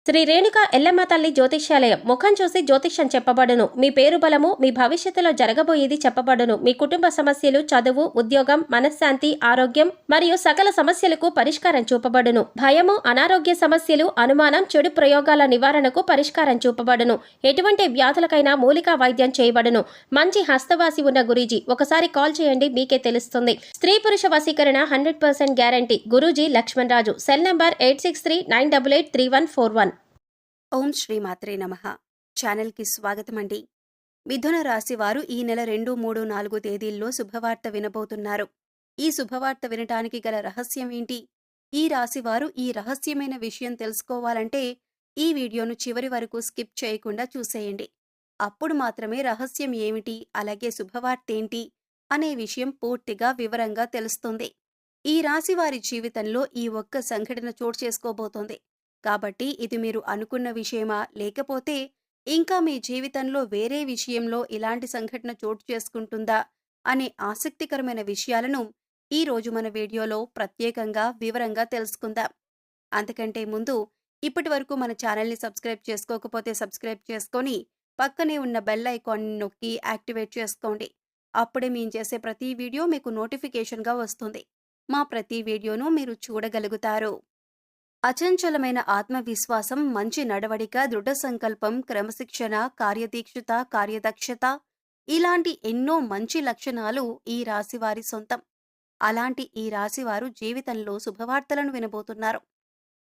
శ్రీ రేణుక ఎల్లమ్మ తల్లి జ్యోతిష్యాలయం. ముఖం చూసి జ్యోతిష్యం చెప్పబడును. మీ పేరు బలము, మీ భవిష్యత్తులో జరగబోయేది చెప్పబడును. మీ కుటుంబ సమస్యలు, చదువు, ఉద్యోగం, మనశ్శాంతి, ఆరోగ్యం మరియు సకల సమస్యలకు పరిష్కారం చూపబడును. భయము, అనారోగ్య సమస్యలు, అనుమానం, చెడు ప్రయోగాల నివారణకు పరిష్కారం చూపబడును. ఎటువంటి వ్యాధులకైనా మూలికా వైద్యం చేయబడును. మంచి హస్తవాసి ఉన్న గురూజీ. ఒకసారి కాల్ చేయండి, మీకే తెలుస్తుంది. స్త్రీ పురుష వశీకరణ 100% guarantee. Guruji Lakshman Raju. Cell number 8639883141. ఓం శ్రీ మాత్రే నమః. ఛానల్కి స్వాగతమండి. మిథున రాశి వారు ఈ నెల 2, 3, 4 తేదీల్లో శుభవార్త వినబోతున్నారు. ఈ శుభవార్త వినటానికి గల రహస్యం ఏంటి? ఈ రాశివారు ఈ రహస్యమైన విషయం తెలుసుకోవాలంటే ఈ వీడియోను చివరి వరకు స్కిప్ చేయకుండా చూసేయండి. అప్పుడు మాత్రమే రహస్యం ఏమిటి, అలాగే శుభవార్తేంటి అనే విషయం పూర్తిగా వివరంగా తెలుస్తుంది. ఈ రాశివారి జీవితంలో ఈ ఒక్క సంఘటన చోటు చేసుకోబోతోంది. కాబట్టి ఇది మీరు అనుకున్న విషయమా, లేకపోతే ఇంకా మీ జీవితంలో వేరే విషయంలో ఇలాంటి సంఘటన చోటు చేసుకుంటుందా అనే ఆసక్తికరమైన విషయాలను ఈరోజు మన వీడియోలో ప్రత్యేకంగా వివరంగా తెలుసుకుందాం. అంతకంటే ముందు ఇప్పటి వరకు మన ఛానల్ని సబ్స్క్రైబ్ చేసుకోకపోతే సబ్స్క్రైబ్ చేసుకొని పక్కనే ఉన్న బెల్ ఐకాన్ని నొక్కి యాక్టివేట్ చేసుకోండి. అప్పుడే మేము చేసే ప్రతి వీడియో మీకు నోటిఫికేషన్గా వస్తుంది. మా ప్రతి వీడియోను మీరు చూడగలుగుతారు. అచంచలమైన ఆత్మవిశ్వాసం, మంచి నడవడిక, దృఢ సంకల్పం, క్రమశిక్షణ, కార్యదీక్షత, కార్యదక్షత ఇలాంటి ఎన్నో మంచి లక్షణాలు ఈ రాశివారి సొంతం. అలాంటి ఈ రాశివారు జీవితంలో శుభవార్తలను వినబోతున్నారు.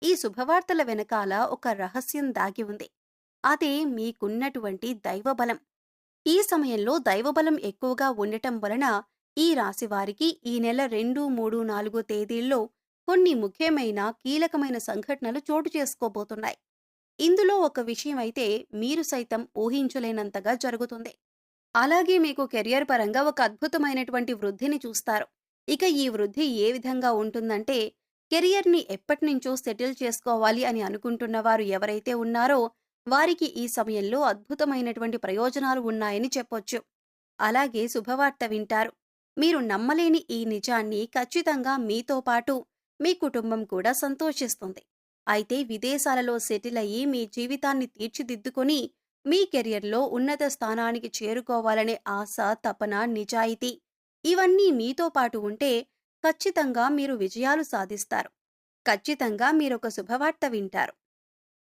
ఈ శుభవార్తల వెనకాల ఒక రహస్యం దాగి ఉంది. అదే మీకున్నటువంటి దైవబలం. ఈ సమయంలో దైవబలం ఎక్కువగా ఉండటం వలన ఈ రాశివారికి ఈ నెల 2, 3, 4 తేదీల్లో కొన్ని ముఖ్యమైన కీలకమైన సంఘటనలు చోటు చేసుకోబోతున్నాయి. ఇందులో ఒక విషయం అయితే మీరు సైతం ఊహించలేనంతగా జరుగుతుంది. అలాగే మీకు కెరియర్ పరంగా ఒక అద్భుతమైనటువంటి వృద్ధిని చూస్తారు. ఇక ఈ వృద్ధి ఏ విధంగా ఉంటుందంటే, కెరియర్ని ఎప్పటినుంచో సెటిల్ చేసుకోవాలి అని అనుకుంటున్న వారు ఎవరైతే ఉన్నారో వారికి ఈ సమయంలో అద్భుతమైనటువంటి ప్రయోజనాలు ఉన్నాయని చెప్పొచ్చు. అలాగే శుభవార్త వింటారు. మీరు నమ్మలేని ఈ నిజాన్ని ఖచ్చితంగా మీతో పాటు మీ కుటుంబం కూడా సంతోషిస్తుంది. అయితే విదేశాలలో సెటిల్ అయ్యి మీ జీవితాన్ని తీర్చిదిద్దుకొని మీ కెరియర్లో ఉన్నత స్థానానికి చేరుకోవాలనే ఆశ, తపన, నిజాయితీ ఇవన్నీ మీతో పాటు ఉంటే ఖచ్చితంగా మీరు విజయాలు సాధిస్తారు. ఖచ్చితంగా మీరొక శుభవార్త వింటారు.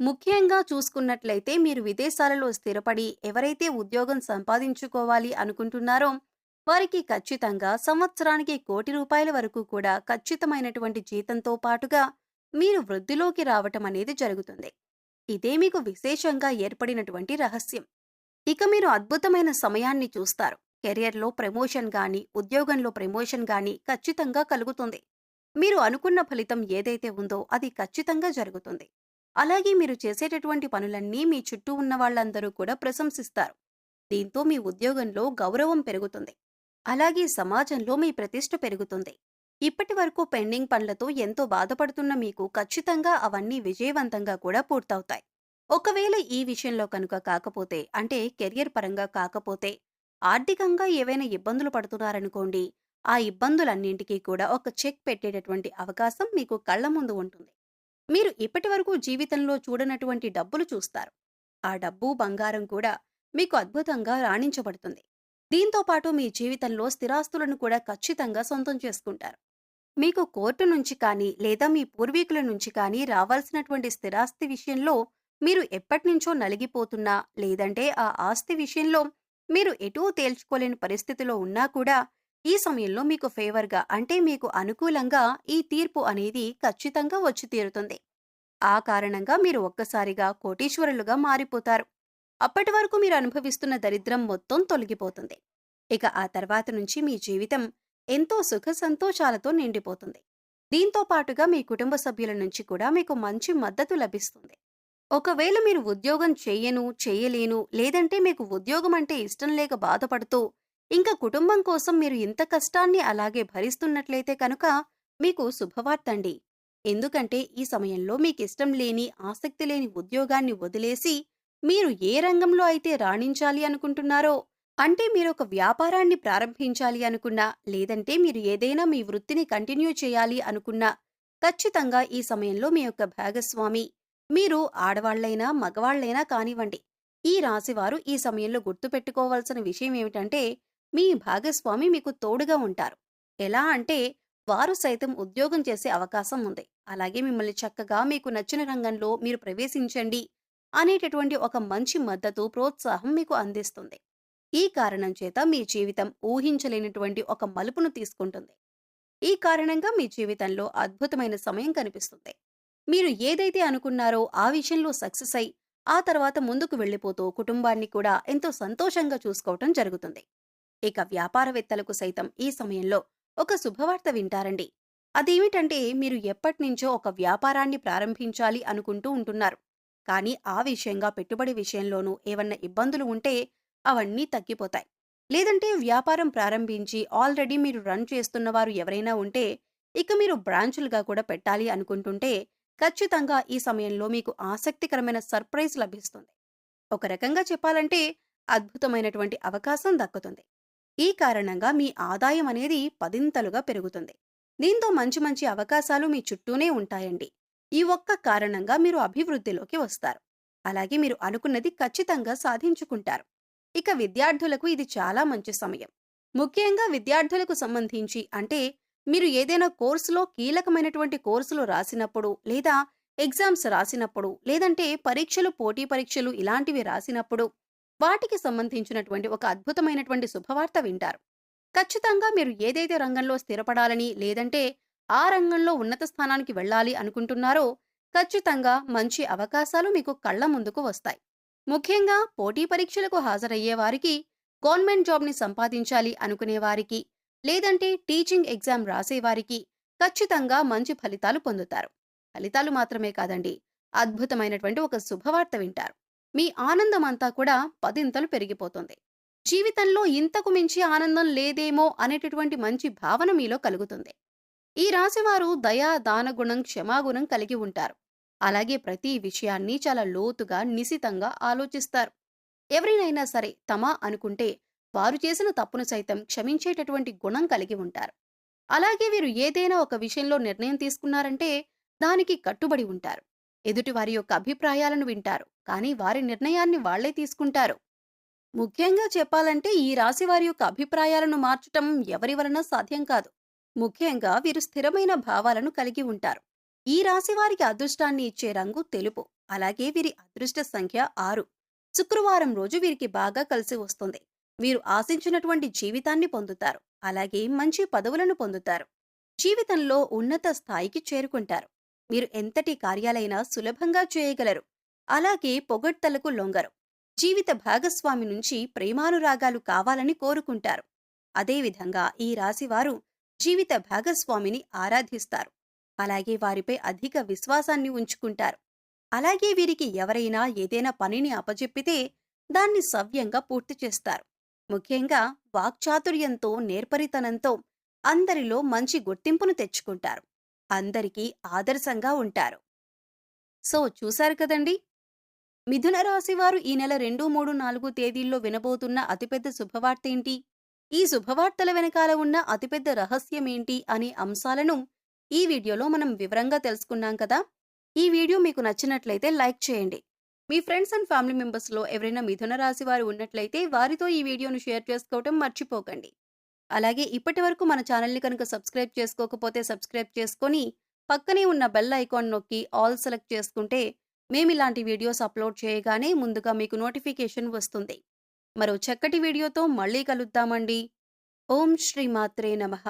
ముఖ్యంగా చూసుకున్నట్లయితే మీరు విదేశాలలో స్థిరపడి ఎవరైతే ఉద్యోగం సంపాదించుకోవాలి అనుకుంటున్నారో వారికి ఖచ్చితంగా సంవత్సరానికి ₹1,00,00,000 వరకు కూడా ఖచ్చితమైనటువంటి జీతంతో పాటుగా మీరు వృద్ధిలోకి రావటం అనేది జరుగుతుంది. ఇదే మీకు విశేషంగా ఏర్పడినటువంటి రహస్యం. ఇక మీరు అద్భుతమైన సమయాన్ని చూస్తారు. కెరియర్లో ప్రమోషన్ గాని, ఉద్యోగంలో ప్రమోషన్ గాని ఖచ్చితంగా కలుగుతుంది. మీరు అనుకున్న ఫలితం ఏదైతే ఉందో అది ఖచ్చితంగా జరుగుతుంది. అలాగే మీరు చేసేటటువంటి పనులన్నీ మీ చుట్టూ ఉన్న వాళ్ళందరూ కూడా ప్రశంసిస్తారు. దీంతో మీ ఉద్యోగంలో గౌరవం పెరుగుతుంది. అలాగే సమాజంలో మీ ప్రతిష్ఠ పెరుగుతుంది. ఇప్పటి వరకు పెండింగ్ పనులతో ఎంతో బాధపడుతున్న మీకు ఖచ్చితంగా అవన్నీ విజయవంతంగా కూడా పూర్తవుతాయి. ఒకవేళ ఈ విషయంలో కనుక కాకపోతే, అంటే కెరియర్ పరంగా కాకపోతే, ఆర్థికంగా ఏవైనా ఇబ్బందులు పడుతున్నారనుకోండి, ఆ ఇబ్బందులన్నింటికీ కూడా ఒక చెక్ పెట్టేటటువంటి అవకాశం మీకు కళ్ల ముందు ఉంటుంది. మీరు ఇప్పటి వరకు జీవితంలో చూడనటువంటి డబ్బులు చూస్తారు. ఆ డబ్బు, బంగారం కూడా మీకు అద్భుతంగా రాణించబడుతుంది. దీంతో పాటు మీ జీవితంలో స్థిరాస్తులను కూడా ఖచ్చితంగా సొంతం చేసుకుంటారు. మీకు కోర్టు నుంచి కానీ లేదా మీ పూర్వీకుల నుంచి కానీ రావాల్సినటువంటి స్థిరాస్తి విషయంలో మీరు ఎప్పటినుంచో నలిగిపోతున్నా, లేదంటే ఆ ఆస్తి విషయంలో మీరు ఎటూ తేల్చుకోలేని పరిస్థితిలో ఉన్నా కూడా ఈ సమయంలో మీకు ఫేవర్గా, అంటే మీకు అనుకూలంగా ఈ తీర్పు అనేది ఖచ్చితంగా వచ్చి తీరుతుంది. ఆ కారణంగా మీరు ఒక్కసారిగా కోటీశ్వరులుగా మారిపోతారు. అప్పటి వరకు మీరు అనుభవిస్తున్న దరిద్రం మొత్తం తొలగిపోతుంది. ఇక ఆ తర్వాత నుంచి మీ జీవితం ఎంతో సుఖ సంతోషాలతో నిండిపోతుంది. దీంతో పాటుగా మీ కుటుంబ సభ్యుల నుంచి కూడా మీకు మంచి మద్దతు లభిస్తుంది. ఒకవేళ మీరు ఉద్యోగం చేయలేను, లేదంటే మీకు ఉద్యోగం అంటే ఇష్టం లేక బాధపడుతూ ఇంకా కుటుంబం కోసం మీరు ఇంత కష్టాన్ని అలాగే భరిస్తున్నట్లయితే కనుక మీకు శుభవార్తండి. ఎందుకంటే ఈ సమయంలో మీకిష్టం లేని, ఆసక్తి లేని ఉద్యోగాన్ని వదిలేసి మీరు ఏ రంగంలో అయితే రాణించాలి అనుకుంటున్నారో, అంటే మీరొక వ్యాపారాన్ని ప్రారంభించాలి అనుకున్నా, లేదంటే మీరు ఏదైనా మీ వృత్తిని కంటిన్యూ చేయాలి అనుకున్నా, ఖచ్చితంగా ఈ సమయంలో మీ యొక్క భాగస్వామి మీరు ఆడవాళ్ళైనా, మగవాళ్ళైనా కానివ్వండి. ఈ రాశివారు ఈ సమయంలో గుర్తుపెట్టుకోవాల్సిన విషయం ఏమిటంటే, మీ భాగస్వామి మీకు తోడుగా ఉంటారు. ఎలా అంటే, వారు సైతం ఉద్యోగం చేసే అవకాశం ఉంది. అలాగే మిమ్మల్ని చక్కగా మీకు నచ్చిన రంగంలో మీరు ప్రవేశించండి అనేటటువంటి ఒక మంచి మద్దతు, ప్రోత్సాహం మీకు అందిస్తుంది. ఈ కారణం చేత మీ జీవితం ఊహించలేనటువంటి ఒక మలుపును తీసుకుంటుంది. ఈ కారణంగా మీ జీవితంలో అద్భుతమైన సమయం కనిపిస్తుంది. మీరు ఏదైతే అనుకున్నారో ఆ విషయంలో సక్సెస్ అయి, ఆ తర్వాత ముందుకు వెళ్ళిపోతూ కుటుంబాన్ని కూడా ఎంతో సంతోషంగా చూసుకోవటం జరుగుతుంది. ఇక వ్యాపారవేత్తలకు సైతం ఈ సమయంలో ఒక శుభవార్త వింటారండి. అదేమిటంటే, మీరు ఎప్పటినుంచో ఒక వ్యాపారాన్ని ప్రారంభించాలి అనుకుంటూ ఉంటున్నారు. కానీ ఆ విషయంగా పెట్టుబడి విషయంలోనూ ఏవన్నా ఇబ్బందులు ఉంటే అవన్నీ తగ్గిపోతాయి. లేదంటే వ్యాపారం ప్రారంభించి ఆల్రెడీ మీరు రన్ చేస్తున్నవారు ఎవరైనా ఉంటే, ఇక మీరు బ్రాంచులుగా కూడా పెట్టాలి అనుకుంటుంటే, ఖచ్చితంగా ఈ సమయంలో మీకు ఆసక్తికరమైన సర్ప్రైజ్ లభిస్తుంది. ఒక రకంగా చెప్పాలంటే అద్భుతమైనటువంటి అవకాశం దక్కుతుంది. ఈ కారణంగా మీ ఆదాయం అనేది పదింతలుగా పెరుగుతుంది. దీంతో మంచి మంచి అవకాశాలు మీ చుట్టూనే ఉంటాయండి. ఈ ఒక్క కారణంగా మీరు అభివృద్ధిలోకి వస్తారు. అలాగే మీరు అనుకున్నది ఖచ్చితంగా సాధించుకుంటారు. ఇక విద్యార్థులకు ఇది చాలా మంచి సమయం. ముఖ్యంగా విద్యార్థులకు సంబంధించి అంటే, మీరు ఏదైనా కోర్సులో కీలకమైనటువంటి కోర్సులు రాసినప్పుడు, లేదా ఎగ్జామ్స్ రాసినప్పుడు, లేదంటే పరీక్షలు, పోటీ పరీక్షలు ఇలాంటివి రాసినప్పుడు, వాటికి సంబంధించినటువంటి ఒక అద్భుతమైనటువంటి శుభవార్త వింటారు. ఖచ్చితంగా మీరు ఏదైతే రంగంలో స్థిరపడాలని, లేదంటే ఆ రంగంలో ఉన్నత స్థానానికి వెళ్ళాలి అనుకుంటున్నారో, ఖచ్చితంగా మంచి అవకాశాలు మీకు కళ్ళ ముందుకు వస్తాయి. ముఖ్యంగా పోటీ పరీక్షలకు హాజరయ్యే వారికి, గవర్నమెంట్ జాబ్ని సంపాదించాలి అనుకునే వారికి, లేదంటే టీచింగ్ ఎగ్జామ్ రాసేవారికి ఖచ్చితంగా మంచి ఫలితాలు పొందుతారు. ఫలితాలు మాత్రమే కాదండి, అద్భుతమైనటువంటి ఒక శుభవార్త వింటారు. మీ ఆనందం అంతా కూడా పదింతలు పెరిగిపోతుంది. జీవితంలో ఇంతకు మించి ఆనందం లేదేమో అనేటటువంటి మంచి భావన మీలో కలుగుతుంది. ఈ రాశివారు దయా, దానగుణం, క్షమాగుణం కలిగి ఉంటారు. అలాగే ప్రతి విషయాన్ని చాలా లోతుగా, నిశితంగా ఆలోచిస్తారు. ఎవరినైనా సరే తమ అనుకుంటే వారు చేసిన తప్పును సైతం క్షమించేటటువంటి గుణం కలిగి ఉంటారు. అలాగే వీరు ఏదైనా ఒక విషయంలో నిర్ణయం తీసుకున్నారంటే దానికి కట్టుబడి ఉంటారు. ఎదుటి వారి యొక్క అభిప్రాయాలను వింటారు, కానీ వారి నిర్ణయాన్ని వాళ్లే తీసుకుంటారు. ముఖ్యంగా చెప్పాలంటే ఈ రాశి వారి యొక్క అభిప్రాయాలను మార్చటం ఎవరి వలన సాధ్యం కాదు. ముఖ్యంగా వీరు స్థిరమైన భావాలను కలిగి ఉంటారు. ఈ రాశి వారికి అదృష్టాన్ని ఇచ్చే రంగు తెలుపు. అలాగే వీరి అదృష్ట సంఖ్య 6. శుక్రవారం రోజు వీరికి బాగా కలిసి వస్తుంది. వీరు ఆశించినటువంటి జీవితాన్ని పొందుతారు. అలాగే మంచి పదవులను పొందుతారు. జీవితంలో ఉన్నత స్థాయికి చేరుకుంటారు. మీరు ఎంతటి కార్యాలైనా సులభంగా చేయగలరు. అలాగే పొగడ్తలకు లొంగరు. జీవిత భాగస్వామి నుంచి ప్రేమానురాగాలు కావాలని కోరుకుంటారు. అదేవిధంగా ఈ రాశివారు జీవిత భాగస్వామిని ఆరాధిస్తారు. అలాగే వారిపై అధిక విశ్వాసాన్ని ఉంచుకుంటారు. అలాగే వీరికి ఎవరైనా ఏదైనా పనిని అప్పజెప్పితే దాన్ని సవ్యంగా పూర్తి చేస్తారు. ముఖ్యంగా వాక్చాతుర్యంతో, నేర్పరితనంతో అందరిలో మంచి గుర్తింపును తెచ్చుకుంటారు. అందరికీ ఆదర్శంగా ఉంటారు. సో చూశారు కదండి, మిథున రాశి వారు ఈ నెల 2, 3, 4 తేదీల్లో వినబోతున్న అతిపెద్ద శుభవార్త ఏంటి, ఈ శుభవార్తల వెనకాల ఉన్న అతిపెద్ద రహస్యమేంటి అనే అంశాలను ఈ వీడియోలో మనం వివరంగా తెలుసుకున్నాం కదా. ఈ వీడియో మీకు నచ్చినట్లయితే లైక్ చేయండి. మీ ఫ్రెండ్స్ అండ్ ఫ్యామిలీ మెంబర్స్లో ఎవరైనా మిథున రాశి వారు ఉన్నట్లయితే వారితో ఈ వీడియోను షేర్ చేసుకోవటం మర్చిపోకండి. అలాగే ఇప్పటి వరకు మన ఛానల్ని కనుక సబ్స్క్రైబ్ చేసుకోకపోతే సబ్స్క్రైబ్ చేసుకొని పక్కనే ఉన్న బెల్ ఐకాన్ నొక్కి ఆల్ సెలెక్ట్ చేసుకుంటే మేమిలాంటి వీడియోస్ అప్లోడ్ చేయగానే ముందుగా మీకు నోటిఫికేషన్ వస్తుంది. మరో చక్కటి వీడియోతో మళ్ళీ కలుద్దామండి. ఓం శ్రీ మాత్రే నమః.